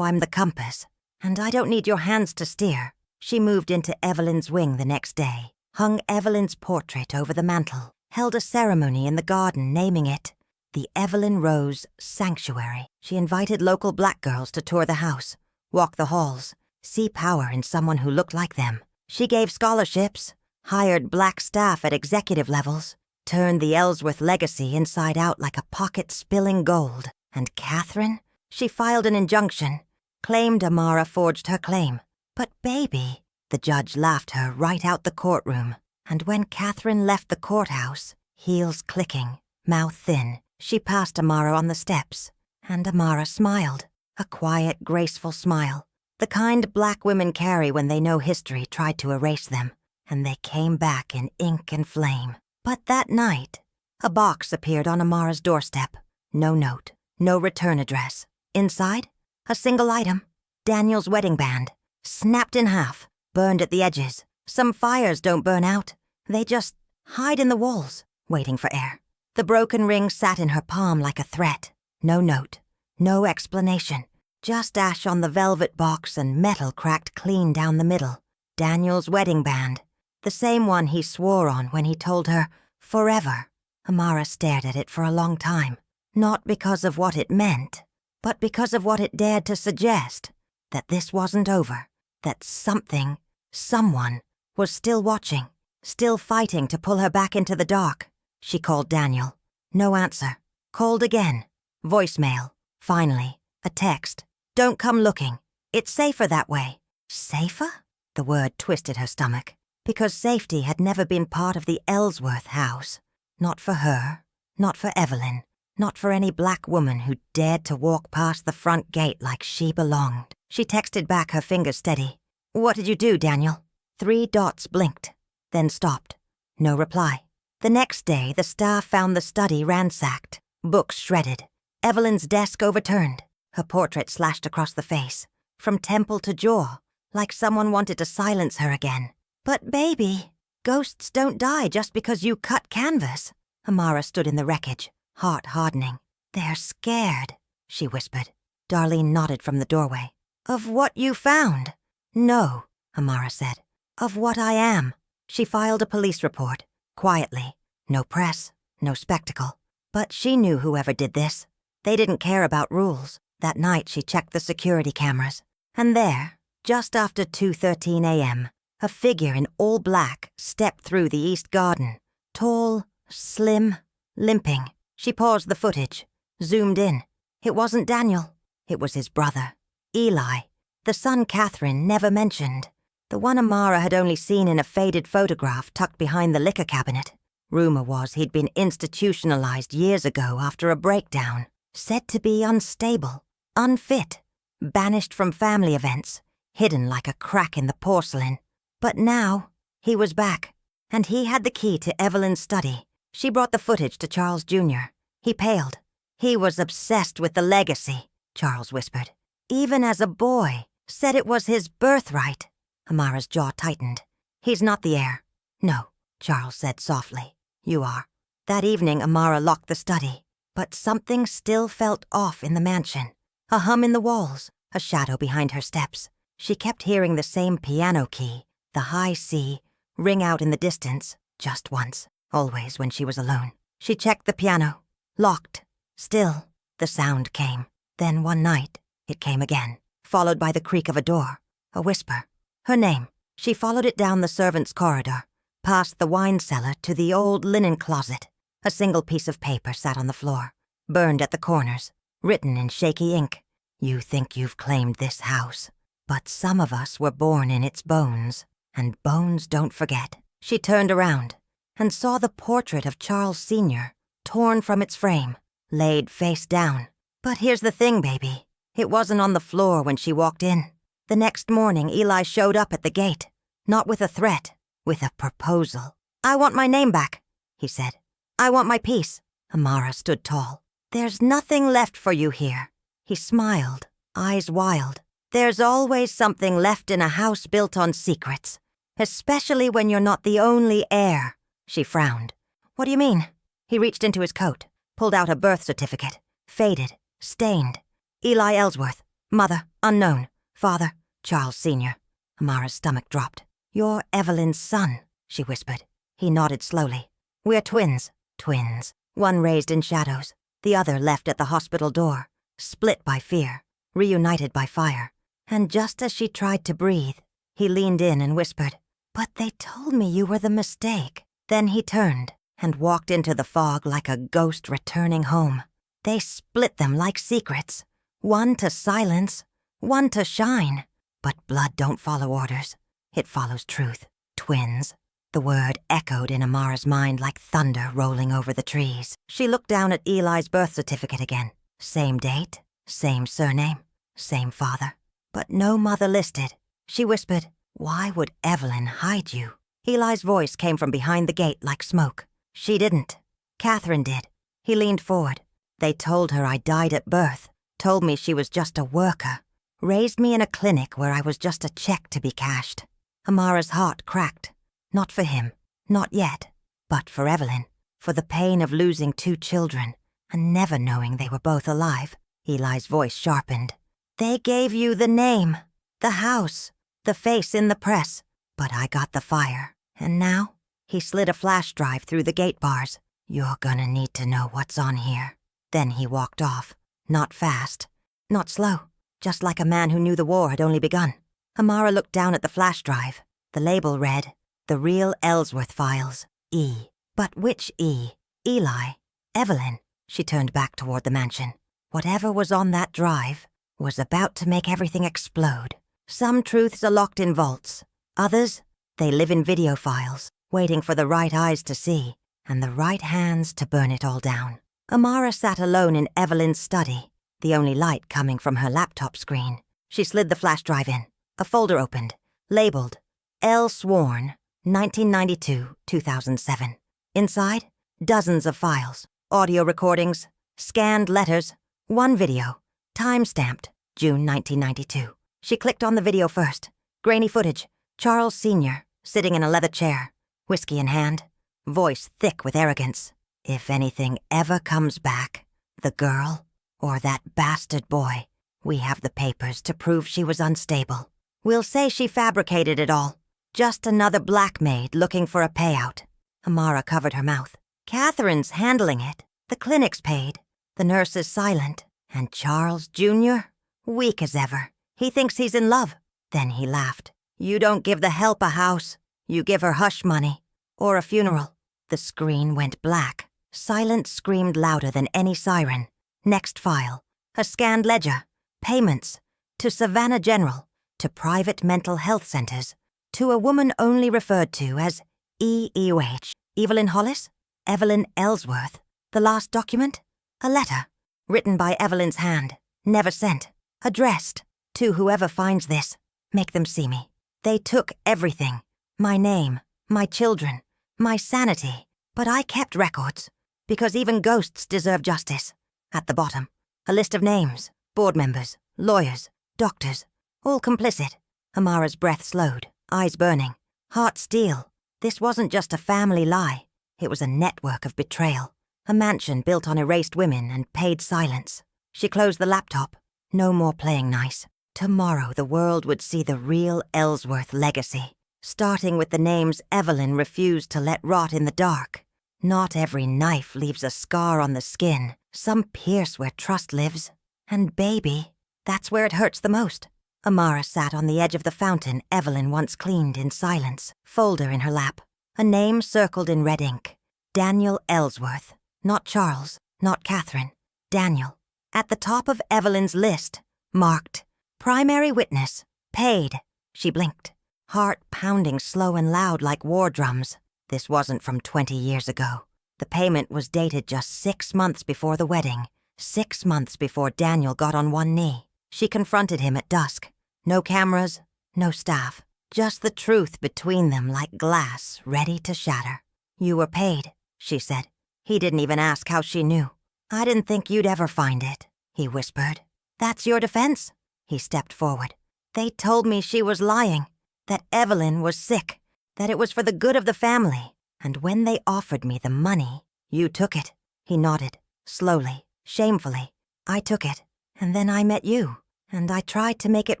I'm the compass, and I don't need your hands to steer. She moved into Evelyn's wing the next day, hung Evelyn's portrait over the mantel, held a ceremony in the garden naming it the Evelyn Rose Sanctuary. She invited local black girls to tour the house, walk the halls, see power in someone who looked like them. She gave scholarships, hired black staff at executive levels, turned the Ellsworth legacy inside out like a pocket spilling gold. And Catherine? She filed an injunction, claimed Amara forged her claim. But baby, the judge laughed her right out the courtroom. And when Catherine left the courthouse, heels clicking, mouth thin, she passed Amara on the steps. And Amara smiled, a quiet, graceful smile. The kind black women carry when they know history tried to erase them. And they came back in ink and flame. But that night, a box appeared on Amara's doorstep. No note, no return address. Inside, a single item, Daniel's wedding band, snapped in half, burned at the edges. Some fires don't burn out. They just hide in the walls, waiting for air. The broken ring sat in her palm like a threat. No note, no explanation. Just ash on the velvet box and metal cracked clean down the middle. Daniel's wedding band. The same one he swore on when he told her, forever. Amara stared at it for a long time, not because of what it meant, but because of what it dared to suggest, that this wasn't over, that something, someone, was still watching, still fighting to pull her back into the dark. She called Daniel. No answer. Called again. Voicemail. Finally, a text. Don't come looking. It's safer that way. Safer? The word twisted her stomach. Because safety had never been part of the Ellsworth house. Not for her, not for Evelyn, not for any black woman who dared to walk past the front gate like she belonged. She texted back, her fingers steady. What did you do, Daniel? 3 dots blinked, then stopped. No reply. The next day, the staff found the study ransacked, books shredded, Evelyn's desk overturned, her portrait slashed across the face, from temple to jaw, like someone wanted to silence her again. But baby, Ghosts don't die just because you cut canvas. Amara stood in the wreckage, heart hardening. They're scared, she whispered. Darlene nodded from the doorway. Of what you found? No, Amara said. Of what I am. She filed a police report, quietly. No press, no spectacle. But she knew whoever did this. They didn't care about rules. That night she checked the security cameras. And there, just after 2:13 a.m., a figure in all black stepped through the east garden. Tall, slim, limping. She paused the footage, zoomed in. It wasn't Daniel. It was his brother, Eli, the son Catherine never mentioned. The one Amara had only seen in a faded photograph tucked behind the liquor cabinet. Rumor was he'd been institutionalized years ago after a breakdown, said to be unstable, unfit, banished from family events, hidden like a crack in the porcelain. But now, he was back, and he had the key to Evelyn's study. She brought the footage to Charles Jr. He paled. He was obsessed with the legacy, Charles whispered. Even as a boy, said it was his birthright. Amara's jaw tightened. He's not the heir. No, Charles said softly. You are. That evening, Amara locked the study, but something still felt off in the mansion. A hum in the walls, a shadow behind her steps. She kept hearing the same piano key, the high C, ring out in the distance, just once, always when she was alone. She checked the piano. Locked. Still, the sound came. Then one night, it came again, followed by the creak of a door, a whisper. Her name. She followed it down the servants' corridor, past the wine cellar to the old linen closet. A single piece of paper sat on the floor, burned at the corners, written in shaky ink. You think you've claimed this house, but some of us were born in its bones, and bones don't forget. She turned around and saw the portrait of Charles Sr., torn from its frame, laid face down. But here's the thing, baby. It wasn't on the floor when she walked in. The next morning, Eli showed up at the gate, not with a threat, with a proposal. I want my name back, he said. I want my piece. Amara stood tall. There's nothing left for you here. He smiled, eyes wild. There's always something left in a house built on secrets, especially when you're not the only heir. She frowned. What do you mean? He reached into his coat, pulled out a birth certificate, faded, stained. Eli Ellsworth, mother, unknown, father, Charles Sr. Amara's stomach dropped. You're Evelyn's son, she whispered. He nodded slowly. We're twins. Twins. One raised in shadows, the other left at the hospital door, split by fear, reunited by fire. And just as she tried to breathe, he leaned in and whispered, But they told me you were the mistake. Then he turned and walked into the fog like a ghost returning home. They split them like secrets, one to silence, one to shine. But blood don't follow orders. It follows truth. Twins. The word echoed in Amara's mind like thunder rolling over the trees. She looked down at Eli's birth certificate again. Same date, same surname, same father. But no mother listed. She whispered, Why would Evelyn hide you? Eli's voice came from behind the gate like smoke. She didn't. Catherine did. He leaned forward. They told her I died at birth, told me she was just a worker, raised me in a clinic where I was just a check to be cashed. Amara's heart cracked. Not for him, not yet, but for Evelyn, for the pain of losing 2 children and never knowing they were both alive. Eli's voice sharpened. They gave you the name, the house, the face in the press, but I got the fire. And now? He slid a flash drive through the gate bars. You're gonna need to know what's on here. Then he walked off. Not fast, not slow, just like a man who knew the war had only begun. Amara looked down at the flash drive. The label read, The Real Ellsworth Files, E. But which E? Eli? Evelyn? She turned back toward the mansion. Whatever was on that drive was about to make everything explode. Some truths are locked in vaults. Others, they live in video files, waiting for the right eyes to see and the right hands to burn it all down. Amara sat alone in Evelyn's study, the only light coming from her laptop screen. She slid the flash drive in. A folder opened, labeled L. Sworn, 1992-2007. Inside, dozens of files, audio recordings, scanned letters, one video, time-stamped, June 1992. She clicked on the video first. Grainy footage, Charles Sr., sitting in a leather chair, whiskey in hand, voice thick with arrogance. "If anything ever comes back, the girl or that bastard boy, we have the papers to prove she was unstable. We'll say she fabricated it all. Just another black maid looking for a payout." Amara covered her mouth. "Catherine's handling it. The clinic's paid. The nurse is silent. And Charles Jr.? Weak as ever. He thinks he's in love." Then he laughed. "You don't give the help a house. You give her hush money. Or a funeral." The screen went black. Silence screamed louder than any siren. Next file. A scanned ledger. Payments. To Savannah General. To private mental health centers. To a woman only referred to as EEOH. Evelyn Hollis? Evelyn Ellsworth. The last document? A letter. Written by Evelyn's hand. Never sent. Addressed. To whoever finds this. Make them see me. They took everything. My name. My children. My sanity. But I kept records. Because even ghosts deserve justice. At the bottom. A list of names. Board members. Lawyers. Doctors. All complicit. Amara's breath slowed. Eyes burning. Heart steel. This wasn't just a family lie. It was a network of betrayal. A mansion built on erased women and paid silence. She closed the laptop. No more playing nice. Tomorrow the world would see the real Ellsworth legacy. Starting with the names Evelyn refused to let rot in the dark. Not every knife leaves a scar on the skin. Some pierce where trust lives. And baby, that's where it hurts the most. Amara sat on the edge of the fountain Evelyn once cleaned in silence, folder in her lap. A name circled in red ink. Daniel Ellsworth. Not Charles, not Catherine. Daniel. At the top of Evelyn's list, marked, primary witness, paid. She blinked, heart pounding slow and loud like war drums. This wasn't from 20 years ago. The payment was dated just 6 months before the wedding, 6 months before Daniel got on one knee. She confronted him at dusk. No cameras, no staff. Just the truth between them like glass ready to shatter. "You were paid," she said. He didn't even ask how she knew. "I didn't think you'd ever find it," he whispered. "That's your defense?" He stepped forward. "They told me she was lying, that Evelyn was sick, that it was for the good of the family. And when they offered me the money, you took it." He nodded, slowly, shamefully. "I took it. And then I met you, and I tried to make it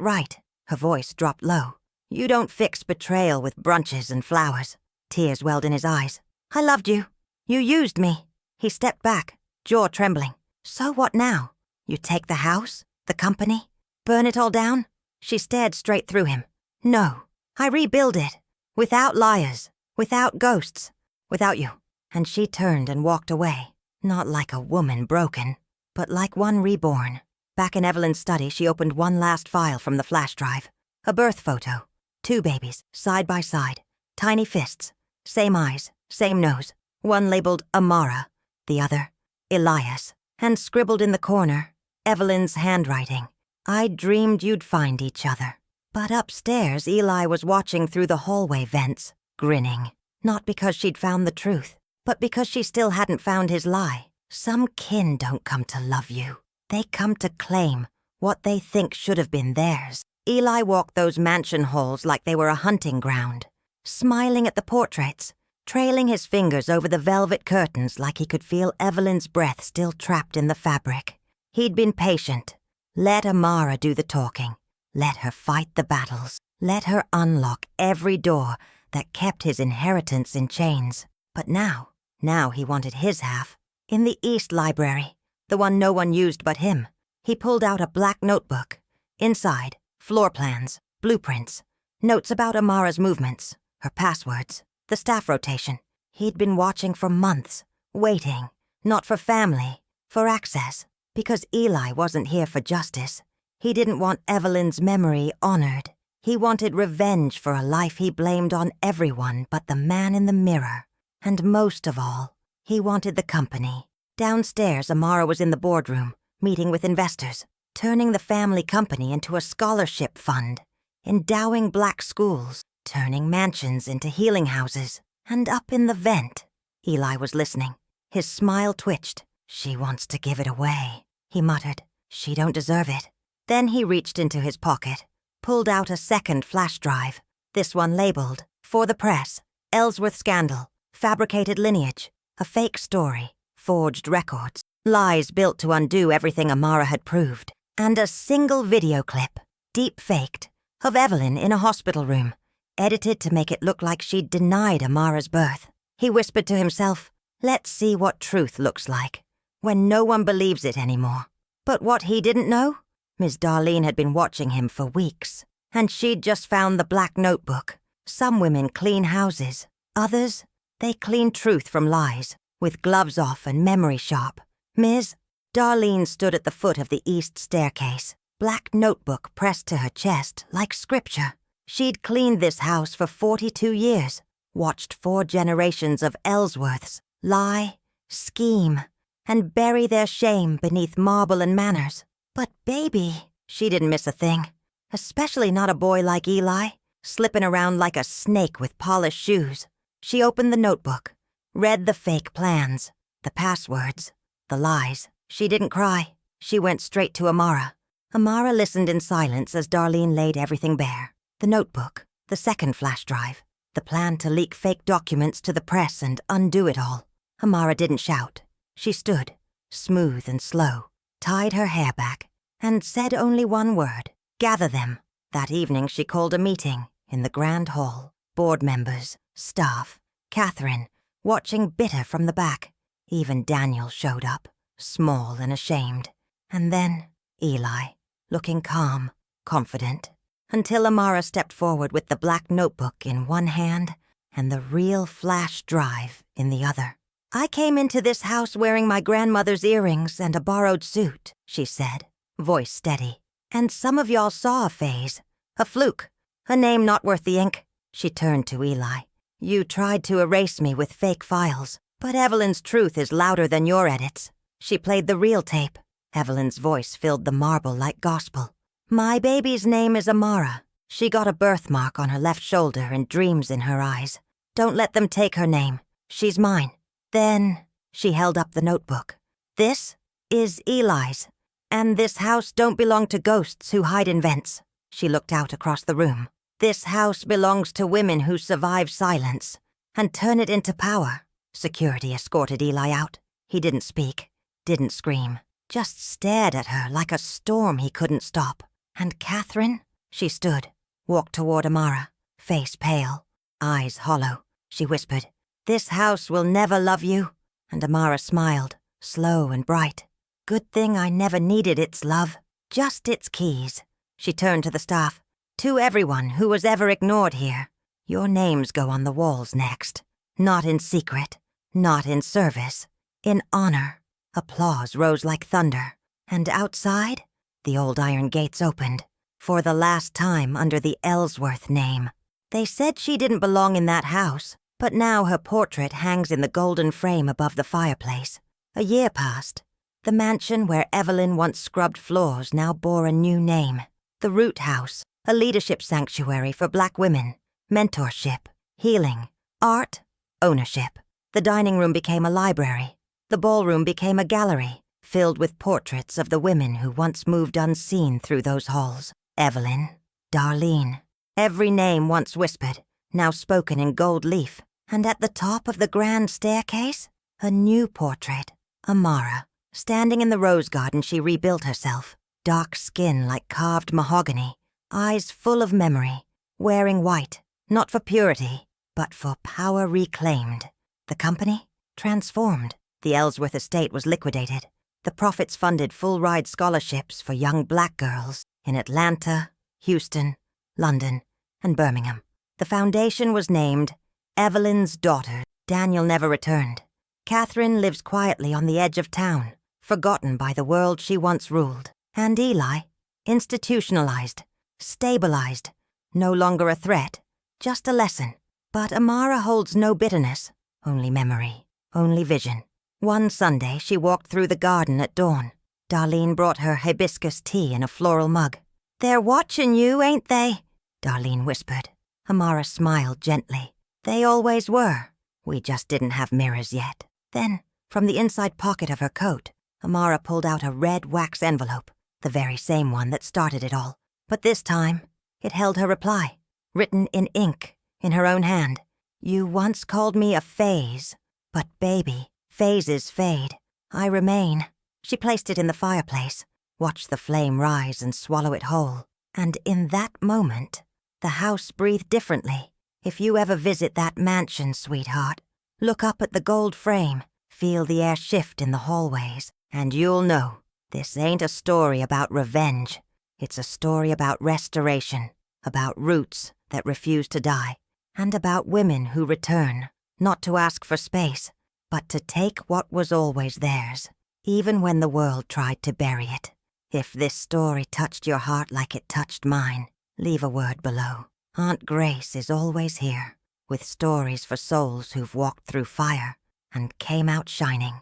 right." Her voice dropped low. "You don't fix betrayal with brunches and flowers." Tears welled in his eyes. "I loved you. You used me." He stepped back, jaw trembling. "So what now? You take the house, the company, burn it all down?" She stared straight through him. "No, I rebuild it. Without liars, without ghosts, without you." And she turned and walked away, not like a woman broken, but like one reborn. Back in Evelyn's study, she opened one last file from the flash drive. A birth photo. 2 babies, side by side. Tiny fists. Same eyes, same nose. One labeled Amara, the other Elias. And scribbled in the corner, Evelyn's handwriting. "I dreamed you'd find each other." But upstairs, Eli was watching through the hallway vents, grinning. Not because she'd found the truth, but because she still hadn't found his lie. Some kin don't come to love you. They come to claim what they think should have been theirs. Eli walked those mansion halls like they were a hunting ground, smiling at the portraits, trailing his fingers over the velvet curtains like he could feel Evelyn's breath still trapped in the fabric. He'd been patient. Let Amara do the talking. Let her fight the battles. Let her unlock every door that kept his inheritance in chains. But now he wanted his half. In the East Library, the one no one used but him, he pulled out a black notebook. Inside, floor plans, blueprints, notes about Amara's movements, her passwords, the staff rotation. He'd been watching for months, waiting, not for family, for access, because Eli wasn't here for justice. He didn't want Evelyn's memory honored. He wanted revenge for a life he blamed on everyone but the man in the mirror. And most of all, he wanted the company. Downstairs, Amara was in the boardroom, meeting with investors, turning the family company into a scholarship fund, endowing black schools, turning mansions into healing houses. And up in the vent, Eli was listening. His smile twitched. "She wants to give it away," he muttered. "She don't deserve it." Then he reached into his pocket, pulled out a second flash drive, this one labeled, "For the press." Ellsworth scandal, fabricated lineage, a fake story, forged records, lies built to undo everything Amara had proved, and a single video clip, deep-faked, of Evelyn in a hospital room, edited to make it look like she'd denied Amara's birth. He whispered to himself, let's see what truth looks like, when no one believes it anymore. But what he didn't know? Miss Darlene had been watching him for weeks, and she'd just found the black notebook. Some women clean houses. Others, they clean truth from lies, with gloves off and memory sharp. Ms. Darlene stood at the foot of the east staircase, black notebook pressed to her chest like scripture. She'd cleaned this house for 42 years, watched 4 generations of Ellsworths lie, scheme, and bury their shame beneath marble and manners. But baby, she didn't miss a thing, especially not a boy like Eli, slipping around like a snake with polished shoes. She opened the notebook, read the fake plans, the passwords, the lies. She didn't cry. She went straight to Amara. Amara listened in silence as Darlene laid everything bare. The notebook, the second flash drive, the plan to leak fake documents to the press and undo it all. Amara didn't shout. She stood, smooth and slow, tied her hair back, and said only one word, gather them. That evening she called a meeting in the grand hall. Board members, staff, Catherine, watching bitter from the back. Even Daniel showed up, small and ashamed. And then Eli, looking calm, confident, until Amara stepped forward with the black notebook in one hand and the real flash drive in the other. I came into this house wearing my grandmother's earrings and a borrowed suit, she said, voice steady. And some of y'all saw a phase, a fluke, a name not worth the ink. She turned to Eli. You tried to erase me with fake files, but Evelyn's truth is louder than your edits. She played the real tape. Evelyn's voice filled the marble like gospel. My baby's name is Amara. She got a birthmark on her left shoulder and dreams in her eyes. Don't let them take her name. She's mine. Then she held up the notebook. This is Eli's, and this house don't belong to ghosts who hide in vents. She looked out across the room. This house belongs to women who survive silence and turn it into power. Security escorted Eli out. He didn't speak, didn't scream, just stared at her like a storm he couldn't stop. And Catherine? She stood, walked toward Amara, face pale, eyes hollow. She whispered, this house will never love you. And Amara smiled, slow and bright. Good thing I never needed its love, just its keys. She turned to the staff. To everyone who was ever ignored here, your names go on the walls next. Not in secret, not in service, in honor. Applause rose like thunder. And outside, the old iron gates opened, for the last time under the Ellsworth name. They said she didn't belong in that house, but now her portrait hangs in the golden frame above the fireplace. A year passed. The mansion where Evelyn once scrubbed floors now bore a new name. The Root House, a leadership sanctuary for black women, mentorship, healing, art, ownership. The dining room became a library. The ballroom became a gallery, filled with portraits of the women who once moved unseen through those halls. Evelyn, Darlene, every name once whispered, now spoken in gold leaf. And at the top of the grand staircase, a new portrait, Amara, standing in the rose garden she rebuilt herself, dark skin like carved mahogany, eyes full of memory, wearing white, not for purity, but for power reclaimed. The company? Transformed. The Ellsworth estate was liquidated. The profits funded full-ride scholarships for young black girls in Atlanta, Houston, London, and Birmingham. The foundation was named Evelyn's Daughter. Daniel never returned. Catherine lives quietly on the edge of town, forgotten by the world she once ruled. And Eli, institutionalized, stabilized, no longer a threat, just a lesson. But Amara holds no bitterness, only memory, only vision. One Sunday, she walked through the garden at dawn. Darlene brought her hibiscus tea in a floral mug. They're watching you, ain't they? Darlene whispered. Amara smiled gently. They always were. We just didn't have mirrors yet. Then, from the inside pocket of her coat, Amara pulled out a red wax envelope, the very same one that started it all. But this time, it held her reply, written in ink, in her own hand. You once called me a phase, but baby, phases fade. I remain. She placed it in the fireplace, watched the flame rise and swallow it whole. And in that moment, the house breathed differently. If you ever visit that mansion, sweetheart, look up at the gold frame, feel the air shift in the hallways, and you'll know this ain't a story about revenge. It's a story about restoration, about roots that refuse to die, and about women who return, not to ask for space, but to take what was always theirs, even when the world tried to bury it. If this story touched your heart like it touched mine, leave a word below. Aunt Grace is always here, with stories for souls who've walked through fire and came out shining.